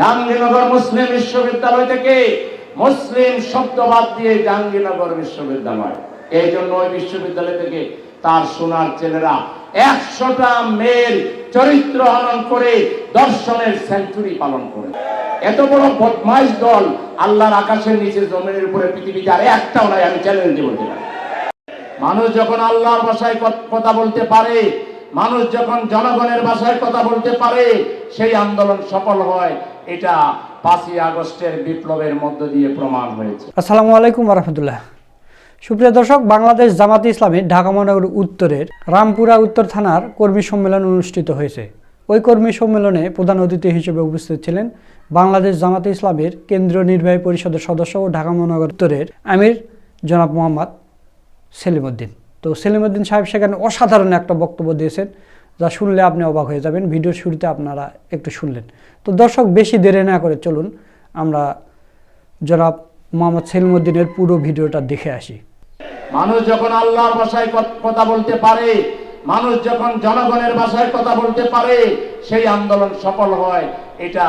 জাহাঙ্গীরনগর মুসলিম বিশ্ববিদ্যালয় থেকে মুসলিম শব্দ বাদ দিয়ে জাহাঙ্গীরনগর বিশ্ববিদ্যালয়। এই জন্য ওই বিশ্ববিদ্যালয় থেকে তার সোনার ছেলেরা 100টা মেয়ের চরিত্র হনন করে দর্শনের সেঞ্চুরি পালন করে। এত বড় বদমাইশ দল আল্লাহর আকাশের নিচে জমিনের উপরে পৃথিবীতে আর একটাও নাই, আমি চ্যালেঞ্জ দিয়ে বলতে পারি। মানুষ যখন আল্লাহর ভাষায় কথা বলতে পারে, মানুষ যখন জনগণের ভাষায় কথা বলতে পারে, সেই আন্দোলন সফল হয়। এটা 5ই আগস্টের বিপ্লবের মধ্য দিয়ে প্রমাণ হয়েছে। আসসালামু আলাইকুম ওয়া রাহমাতুল্লাহ। সুপ্রিয় দর্শক, বাংলাদেশ জামাতে ইসলামী ঢাকা মহানগর উত্তরের রামপুরা উত্তর থানার কর্মী সম্মেলন অনুষ্ঠিত হয়েছে। ওই কর্মী সম্মেলনে প্রধান অতিথি হিসেবে উপস্থিত ছিলেন বাংলাদেশ জামাতে ইসলামীর কেন্দ্রীয় নির্বাহী পরিষদের সদস্য ও ঢাকা মহানগর উত্তরের আমির জনাব মোহাম্মদ সেলিম উদ্দিন। তো সেলিম উদ্দিন সাহেব সেখানে অসাধারণ একটা বক্তব্য দিয়েছেন, যা শুনলে আপনি অবাক হয়ে যাবেন। ভিডিওর শুরুতে আপনারা একটু শুনলেন। তো দর্শক, বেশি দেরি না করে চলুন আমরা জনাব মোহাম্মদ সেলিম উদ্দিনের পুরো ভিডিওটা দেখে আসি। মানুষ যখন আল্লাহর ভাষায় কথা বলতে পারে, মানুষ যখন জনগণের ভাষায় কথা বলতে পারে, সেই আন্দোলন সফল হয়। এটা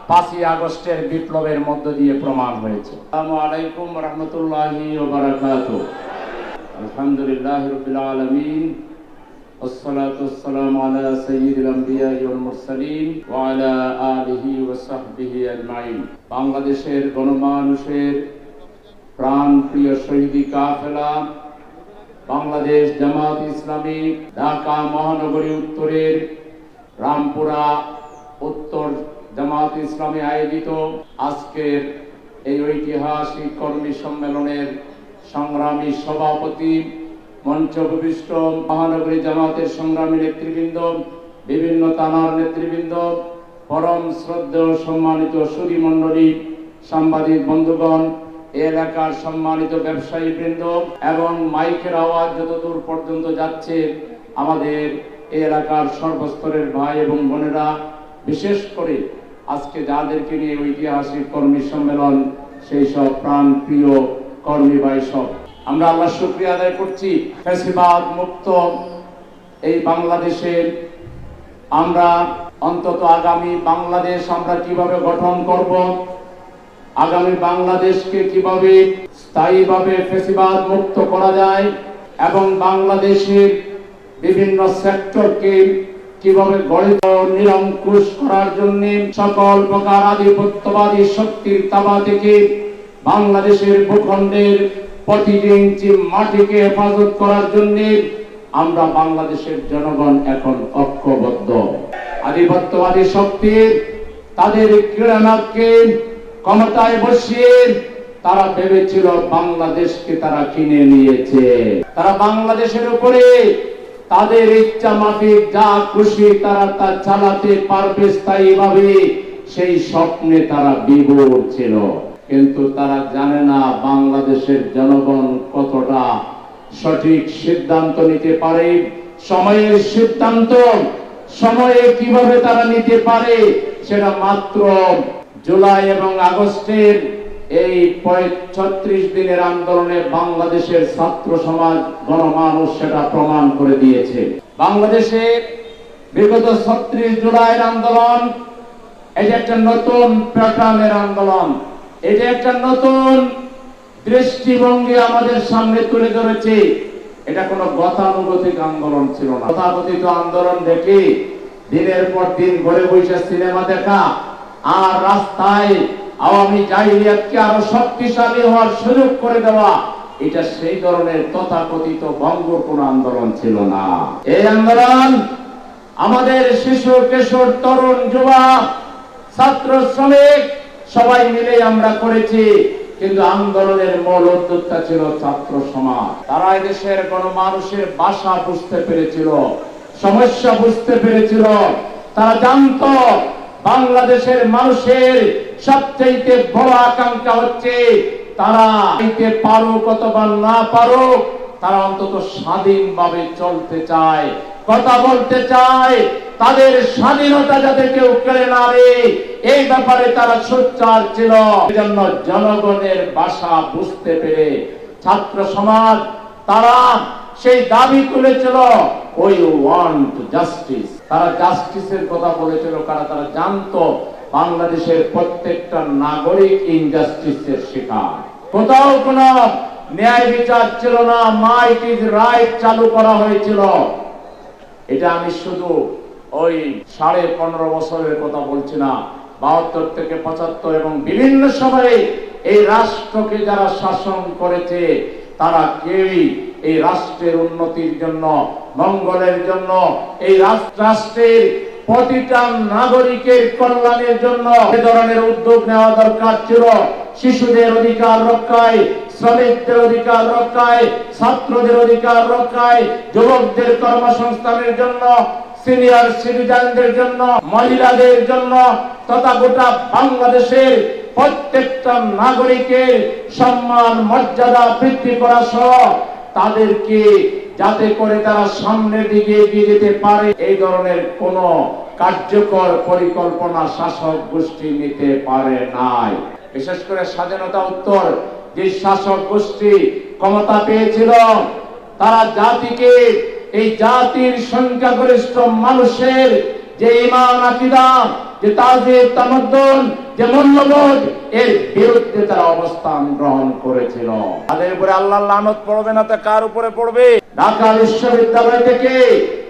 5ই আগস্টের বিপ্লবের মধ্য দিয়ে প্রমাণ হয়েছে। আসসালামু আলাইকুম ওয়া রাহমাতুল্লাহি ওয়া বারাকাতুহু। আলহামদুলিল্লাহি রাব্বিল আলামিন। والصلاة والسلام على سيد الأنبياء والمرسلين وعلى آله وصحبه أجمعين। বাংলাদেশের গণমানুষের প্রাণপ্রিয় শহীদি কাফেলা বাংলাদেশ জামাত ইসলামী ঢাকা মহানগরী উত্তরের রামপুরা উত্তর জামাত ইসলামী আয়োজিত আজকের এই ঐতিহাসিক কর্মী সম্মেলনের সংগ্রামী সভাপতি, মঞ্চ উপবিষ্ট মহানগরী জামাতের সংগ্রামী নেতৃবৃন্দ, বিভিন্ন থানার নেতৃবৃন্দ, পরম শ্রদ্ধেয় সম্মানিত সুধী মণ্ডলী, সাংবাদিক বন্ধুগণ, এলাকার সম্মানিত ব্যবসায়ী বৃন্দ এবং মাইকের আওয়াজ যতদূর পর্যন্ত যাচ্ছে আমাদের এই এলাকার সর্বস্তরের ভাই এবং বোনেরা, বিশেষ করে আজকে যাদেরকে নিয়ে ঐতিহাসিক কর্মী সম্মেলন, সেই সব প্রাণ প্রিয় কর্মী ভাই সব, আমরা আল্লাহর শুকরিয়া আদায় করছি। ফ্যাসিবাদ মুক্ত এই বাংলাদেশের আমরা অন্তত আগামী বাংলাদেশ আমরা কিভাবে গঠন করব, আগামী বাংলাদেশকে কিভাবে স্থায়ীভাবে ফ্যাসিবাদ মুক্ত করা যায় এবং বাংলাদেশের বিভিন্ন সেক্টরকে কিভাবে গড়ে নিরঙ্কুশ করার জন্য সকল প্রকার আধিপত্যবাদী শক্তির তাবা থেকে বাংলাদেশের ভূখণ্ডের প্রতিটি ইঞ্চি মাটিকে হেফাজত করার জন্য আমরা বাংলাদেশের জনগণ এখন ঐক্যবদ্ধ। আধিপত্যবাদী শক্তি তাদের ক্রীড়ানাথকে ক্ষমতায় বসিয়ে তারা ভেবেছিল বাংলাদেশকে তারা কিনে নিয়েছে। তারা বাংলাদেশের উপরে তাদের ইচ্ছা মাফিক যা খুশি তারা তা চালাতে পারবে স্থায়ীভাবে, সেই স্বপ্নে তারা বিভোর ছিল। কিন্তু তারা জানে না বাংলাদেশের জনগণ কতটা সঠিক সিদ্ধান্ত নিতে পারে, সময়ের সিদ্ধান্ত সময়ে কিভাবে তারা নিতে পারে, সেটা মাত্র জুলাই এবং আগস্টের এই 36 দিনের আন্দোলনে বাংলাদেশের ছাত্র সমাজ গণমানুষ সেটা প্রমাণ করে দিয়েছে। বাংলাদেশে বিগত 36 জুলাইয়ের আন্দোলন, এটা একটা নতুন প্যাটার্নের আন্দোলন, এটা একটা নতুন দৃষ্টিভঙ্গি আমাদের সামনে তুলে ধরেছে। এটা কোনো গতানুগতিক আন্দোলন ছিল না। গতানুগতিক আন্দোলন দেখে দিনের পর দিন ঘরে বসে সিনেমা দেখা আর রাস্তায় আওয়ামী জাহিলিয়াতকে আরো শক্তিশালী হওয়ার সুযোগ করে দেওয়া, এটা সেই ধরনের তথাকথিত বঙ্গর কোন আন্দোলন ছিল না। এই আন্দোলন আমাদের শিশু কিশোর তরুণ যুবা ছাত্র শ্রমিক সবাই মিলে আমরা করেছি, কিন্তু আন্দোলনের মূল উদ্যোক্তা ছিল ছাত্র সমাজ। তারা দেশের গণমানুষের ভাষা বুঝতে পেরেছিল, সমস্যা বুঝতে পেরেছিল। তারা জানতো বাংলাদেশের মানুষের সবচেয়ে বড় আকাঙ্ক্ষা হচ্ছে তারা পারুক অথবা না পারুক, তারা অন্তত স্বাধীনভাবে চলতে চায়, কথা বলতে চায়, তাদের স্বাধীনতা যাতে কেউ কেড়ে না রে, এই ব্যাপারে তারা সোচ্চার ছিল। এজন্য জনগণের ভাষা বুঝতে পেরে ছাত্র সমাজ তারা সেই দাবি তুলেছিল, ওই ওয়ান্ট জাস্টিস। তারা জাস্টিসের কথা বলেছিল, কারণ তারা জানতো বাংলাদেশের প্রত্যেকটা নাগরিক ইনজাস্টিসের শিকার। কোথাও কোনো ন্যায় বিচার ছিল না, মাইট ইজ রাইট চালু করা হয়েছিল। এটা আমি শুধু ওই 15.5 বছরের কথা বলছি না, 72 থেকে 75 এবং বিভিন্ন সময়ে এই রাষ্ট্রকে যারা শাসন করেছে তারা কেউই এই রাষ্ট্রের উন্নতির জন্য, মঙ্গলের জন্য, এই রাষ্ট্রের প্রতিটা নাগরিকের কল্যাণের জন্য এ ধরনের উদ্যোগ নেওয়া দরকার ছিল। শিশুদের অধিকার রক্ষায়, শ্রমিকদের অধিকার রক্ষায়, ছাত্রদের অধিকার রক্ষায়, যুবকদের কর্মসংস্থানের জন্য, সিনিয়র সিটিজেনদের জন্য, মহিলাদের জন্য তথা গোটা বাংলাদেশের প্রত্যেকটা নাগরিকের সম্মান মর্যাদা বৃদ্ধি করা সহ তাদেরকে যাতে করে তারা সামনের দিকে এগিয়ে যেতে পারে এই ধরনের কোন কার্যকর পরিকল্পনা শাসক গোষ্ঠী নিতে পারে নাই। বিশেষ করে স্বাধীনতা উত্তর যে শাসক গোষ্ঠী ক্ষমতা পেয়েছিল তারা জাতিকে, এই জাতির সংখ্যাগরিষ্ঠ মানুষের যে ঈমান আকীদা, যে তাজিদ তামাদ্দুন, যে মূল্যবোধ, এর বিরুদ্ধে তারা অবস্থান গ্রহণ করেছিল। তাদের উপরে আল্লাহর লানত পড়বে না তো কার উপরে পড়বে? ঢাকা বিশ্ববিদ্যালয় থেকে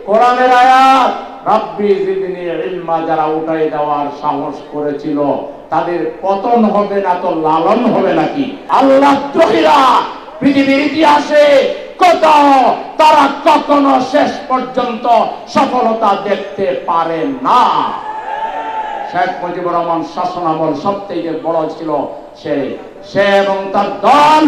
কোরআনের আয়াত রাব্বি জিদনি ইলমা যারা উঠাই দেওয়ার সাহস করেছিল তাদের পতন হবে না তো লালন হবে নাকি? আল্লাহ দ্রোহীরা পৃথিবীর ইতিহাসে কোথাও তারা কখনো শেষ পর্যন্ত সফলতা দেখতে পারে না। শেখ মুজিবুর রহমান শাসনামল সবথেকে বড় ছিল সে এবং তার দল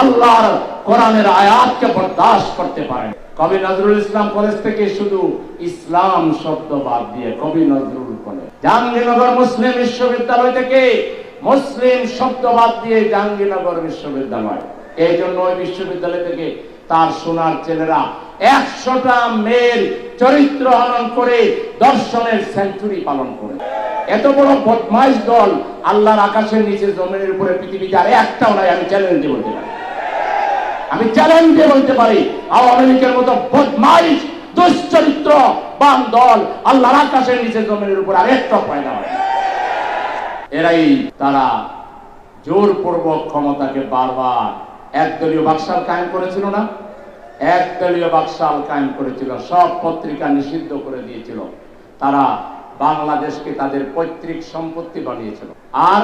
আল্লাহর কোরআনের আয়াতকে বরদাস্ত করতে পারে। কবি নজরুল ইসলাম কলেজ থেকে শুধু ইসলাম শব্দ বাদ দিয়ে কবি নজরুল কলেজ, জাহাঙ্গীরনগর মুসলিম বিশ্ববিদ্যালয় থেকে মুসলিম শব্দ বাদ দিয়ে জাহাঙ্গীরনগর বিশ্ববিদ্যালয়। এই জন্য ওই বিশ্ববিদ্যালয় থেকে তার সোনার ছেলেরা 100টা মেয়ের চরিত্র হনন করে দর্শনের সেঞ্চুরি পালন করে। এত বড় বদমাইশ দল আল্লাহর আকাশের নিচে জমিনের উপরে পৃথিবীতে আর একটাও নাই। আমি চ্যালেঞ্জে বলতে পারি, আওয়ামী লীগের মতো বদমাইশ দুশ্চরিত্র বাম দল আল্লাহর আকাশের নিচে জমিনের উপর আর একটা পয়দা হয়। এরাই তারা জোরপূর্বক ক্ষমতাকে বারবার একদলীয় বাকশাল কায়েম করেছিল না, একদলীয় বাকশাল কায়েম করেছিল, সব পত্রিকা নিষিদ্ধ করে দিয়েছিল। তারা বাংলাদেশকে তাদের পৈতৃক সম্পত্তি বানিয়েছিল। আর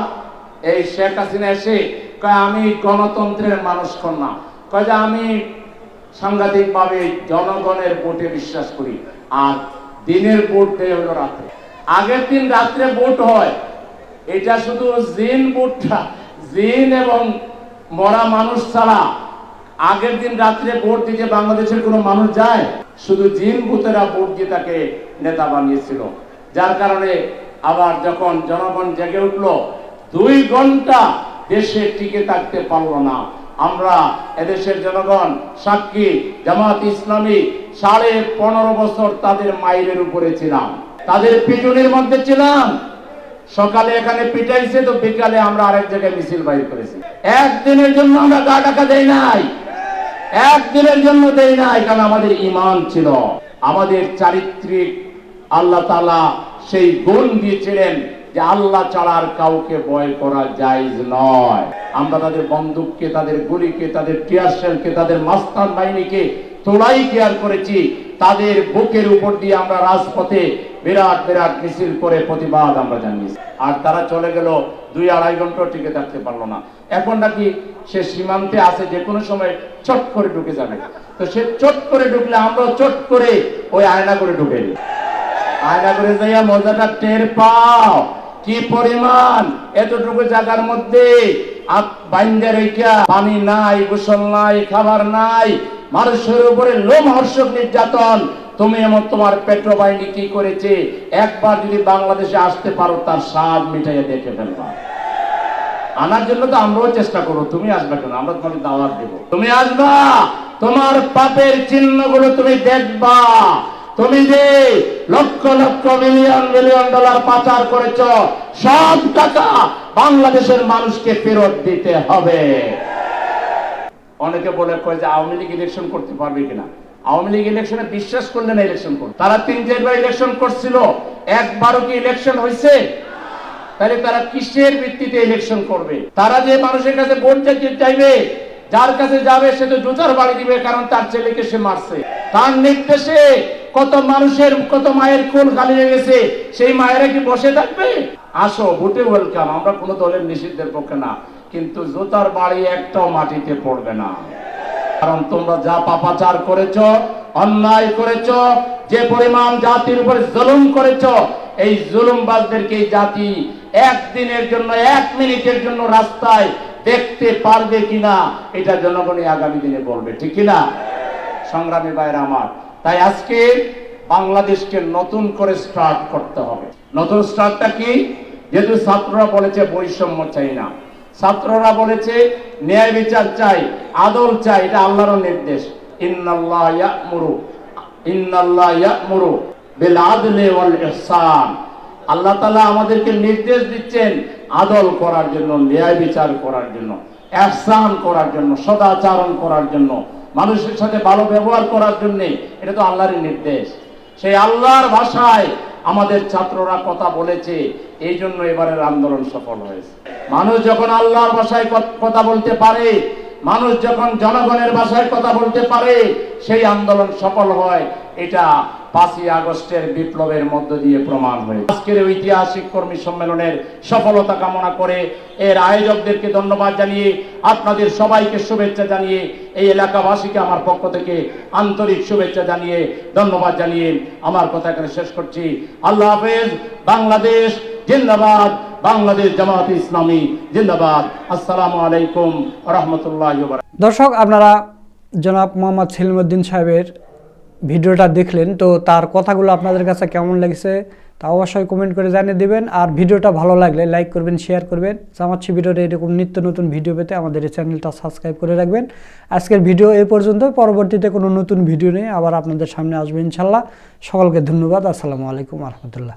এই শেখ হাসিনা এসে কয় আমি গণতন্ত্রের মানুষ না, কয় যে আমি সাংঘাতিকভাবে জনগণের ভোটে বিশ্বাস করি। আর দিনের ভোট দেয় হলো রাত্রে, আগের দিন রাত্রে ভোট হয়। এটা শুধু জিন ভোটটা, জিন এবং মরা মানুষ ছাড়া আগের দিন রাত্রে ভোট দিতে বাংলাদেশের কোনো মানুষ যায়? শুধু জিন ভূতেরা ভোট দিয়ে তাকে নেতা বানিয়েছিল। যার কারণে আবার যখন জনগণ জেগে উঠলো 2 ঘন্টা দেশে টিকে থাকতে পারলো না। আমরা এদেশের জনগণ সাক্ষী, জামাত ইসলামী 15.5 বছর তাদের মাইলের উপরে ছিলাম, তাদের পিটুনির মধ্যে ছিলাম। সকালে এখানে পিটাইছে তো বিকালে আমরা আরেক জায়গায় মিছিল বাইর করেছি। একদিনের জন্য আমরা গা ঢাকা দেই নাই, একদিনের জন্য দেই নাই, কারণ আমাদের ঈমান ছিল, আমাদের চারিত্রিক আল্লাহ তাআলা সেই গুণ দিয়েছিলেন যে আল্লাহ ছাড়া আর কাউকে ভয় করা জায়েজ নয়। আমরা তাদের বন্দুককে, তাদের গুলিকে, তাদের টিয়ারশেলকে, তাদের মাস্তান বাহিনীকে তোলাই কেয়ার করেছি। তাদের বুকের উপর দিয়ে আমরা রাজপথে বিরাট বিরাট মিছিল করে প্রতিবাদ আমরা জানিয়েছি। আর তারা চলে গেল 2-2.5 ঘন্টা টিকে থাকতে পারলো না। এখন নাকি সে সীমান্তে আছে, যে কোনো সময় চট করে ঢুকে যাবে। তো সে চট করে ঢুকলে আমরা চট করে ওই আয়না করে ঢুকে দিই। আয়না করে যাইয়া মজাটা টের পাও কি পরিমাণ। এতটুকু জায়গার মধ্যে বাইন্দা রেখা, পানি নাই, গোসল নাই, খাবার নাই, মানুষের উপরে লোমহর্ষক নির্যাতন। তুমি এমন তোমার পেট্রো বাহিনী কি করেছে, একবার যদি বাংলাদেশে আসতে পারো তার স্বাদ মিটাইয়া দেখে ফেলবা। আনার জন্য তো আমরাও চেষ্টা করবো, তুমি আসবে কেন? আমরা তোমাকে দাওয়াত দেবো, তুমি আসবা, তোমার পাপের চিহ্নগুলো তুমি দেখবা। তুমি যে lakh lakh million million dollar পাচার করেছ, সব টাকা বাংলাদেশের মানুষকে ফেরত দিতে হবে। অনেকে বলে কয় যে আওয়ামী লীগ ইলেকশন করতে পারবে কিনা। আওয়ামী লীগ ইলেকশনে বিশ্বাস করলে না ইলেকশন করবে। তারা 3-4 বার ইলেকশন করছিল, একবারও কি ইলেকশন হয়েছে? তাহলে তারা কিসের ভিত্তিতে ইলেকশন করবে? তারা যে মানুষের কাছে ভোট চাইবে, যার কাছে যাবে সে তো জুতার বাড়ি দিবে, কারণ তার ছেলেকে সে মারছে। তার নির্দেশে কত মানুষের, কত মায়ের কোল খালি হয়ে গেছে, সেই মায়েরা কি বসে থাকবে? আসো, ভোটে ওয়েলকাম। আমরা কোনো দলের নিষিদ্ধের পক্ষে না, কিন্তু জুতার বাড়ি একটাও মাটিতে পড়বে না। কারণ তোমরা যা পাপাচার করেছ, অন্যায় করেছ, যে পরিমাণ জাতির উপর জুলুম করেছ, এই জুলুমবাজদেরকে এই জাতি একদিনের জন্য, 1 মিনিটের জন্য রাস্তায় দেখতে পারবে কিনা, এটা জনগণই আগামী দিনে বলবে, ঠিক কিনা? সংগ্রামী ভাইরা আমার, তাই আজকে বাংলাদেশকে নতুন করে স্টার্ট করতে হবে। নতুন স্টার্টটা কি? যেহেতু ছাত্ররা বলেছে বৈষম্য চাই না, ছাত্ররা বলেছে ন্যায় বিচার চাই, আদল চাই, এটা আল্লাহর নির্দেশ। ইন্নাল্লাহ ইয়া'মুরু বিল আদলি ওয়াল ইহসান। আল্লাহ তাআলা আমাদেরকে নির্দেশ দিচ্ছেন আদল করার জন্য, ন্যায় বিচার করার জন্য, ইহসান করার জন্য, সদাচরণ করার জন্য, মানুষের সাথে ভালো ব্যবহার করার জন্য। এটা তো আল্লাহরই নির্দেশ। সেই আল্লাহর ভাষায় আমাদের ছাত্ররা কথা বলেছে, এই জন্য এবারের আন্দোলন সফল হয়েছে। মানুষ যখন আল্লাহর ভাষায় কথা বলতে পারে, মানুষ যখন জনগণের ভাষায় কথা বলতে পারে, সেই আন্দোলন সফল হয়। এটা 5ই আগস্টের বিপ্লবের মধ্য দিয়ে প্রমাণ হয়েছে। আজকের ঐতিহাসিক কর্মী সম্মেলনের সফলতা কামনা করে এর আয়োজকদেরকে ধন্যবাদ জানিয়ে, আপনাদের সবাইকে শুভেচ্ছা জানিয়ে, এই এলাকাবাসীকে আমার পক্ষ থেকে আন্তরিক শুভেচ্ছা জানিয়ে, ধন্যবাদ জানিয়ে আমার কথা এখানে শেষ করছি। আল্লাহ হাফেজ। বাংলাদেশ জিন্দাবাদ, বাংলাদেশ জামায়াতে ইসলামী জিন্দাবাদ। আসসালামু আলাইকুম ওয়া রাহমাতুল্লাহি ওয়া বারাকাতুহু। দর্শক, আপনারা জনাব মোহাম্মদ সেলিমউদ্দিন সাহেবের ভিডিওটা দেখলেন, তো তার কথাগুলো আপনাদের কাছে কেমন লেগেছে তা অবশ্যই কমেন্ট করে জানিয়ে দিবেন। আর ভিডিওটা ভালো লাগলে লাইক করবেন, শেয়ার করবেন। জামাত শিবিরের এরকম নিত্য নতুন ভিডিও পেতে আমাদের এই চ্যানেলটা সাবস্ক্রাইব করে রাখবেন। আজকের ভিডিও এই পর্যন্ত। পরবর্তীতে কোনো নতুন ভিডিও নিয়ে আবার আপনাদের সামনে আসবে ইনশাল্লাহ। সকলকে ধন্যবাদ। আসসালামু আলাইকুম ওয়া রাহমাতুল্লাহ।